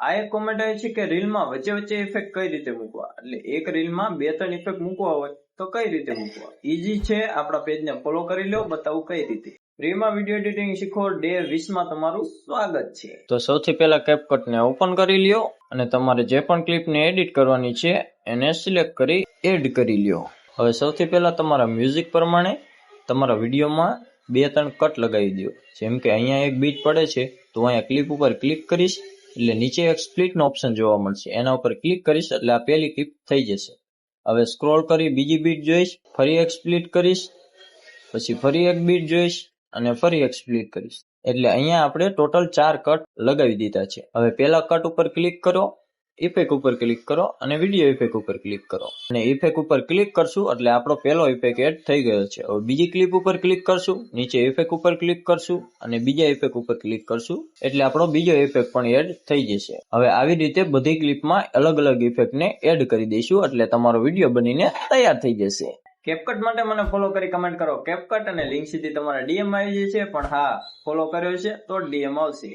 આ એક કોમેન્ટ આવી છે કે રીલમાં વચ્ચે વચ્ચે ઇફેક્ટ કઈ રીતે મૂકવા, એટલે એક રીલમાં 2-3 ઇફેક્ટ મૂકવા હોય તો કઈ રીતે મૂકવા. ઈઝી છે, આપણા પેજને ફોલો કરી લો, બતાવું કઈ રીતે. ફ્રીમાં વિડીયો એડિટિંગ શીખો ડે 20 માં તમારું સ્વાગત છે. તો સૌથી પહેલા કેપકટને ઓપન કરી લ્યો અને તમારે જે પણ ક્લિપને એડિટ કરવાની છે એને સિલેક્ટ કરી એડ કરી લ્યો. હવે સૌથી પહેલા તમારા મ્યુઝિક પ્રમાણે તમારા વિડીયોમાં 2-3 કટ લગાવી દો. જેમ કે અહીંયા એક બીટ પડે છે તો અહીંયા ક્લિપ ઉપર ક્લિક કરીશ એટલે નીચે એક સ્પ્લિટનો ઓપ્શન જોવા મળશે, એના ઉપર ક્લિક કરીશ એટલે આ પહેલી ક્લિપ થઈ જશે. હવે સ્ક્રોલ કરી બીજી બીટ જોઈશ, ફરી એક સ્પ્લિટ કરીશ, પછી ફરી એક બીટ જોઈશ અને ફરી એક સ્પ્લિટ કરીશ. એટલે અહીંયા આપણે ટોટલ 4 કટ લગાવી દીધા છે. હવે પહેલા કટ ઉપર ક્લિક કરો, ઇફેક્ટ ઉપર ક્લિક કરો અને વિડીયો ઇફેક્ટ ઉપર ક્લિક કરો અને ઇફેક્ટ ઉપર ક્લિક કરશું એટલે આપણો પહેલો ઇફેક્ટ એડ થઈ ગયો છે. હવે બીજી ક્લિપ ઉપર ક્લિક કરશું, નીચે ઇફેક્ટ ઉપર ક્લિક કરશું અને બીજા ઇફેક્ટ ઉપર ક્લિક કરશું એટલે આપણો બીજો ઇફેક્ટ પણ એડ થઈ જશે. હવે આવી રીતે બધી ક્લિપમાં અલગ અલગ ઇફેક્ટને એડ કરી દઈશું એટલે તમારો વિડીયો બનીને તૈયાર થઈ જશે. કેપકટ માટે મને ફોલો કરી કમેન્ટ કરો કેપકટ અને લિંક સીધી તમારા ડીએમ આવી જશે, પણ હા ફોલો કર્યો છે તો ડીએમ આવશે.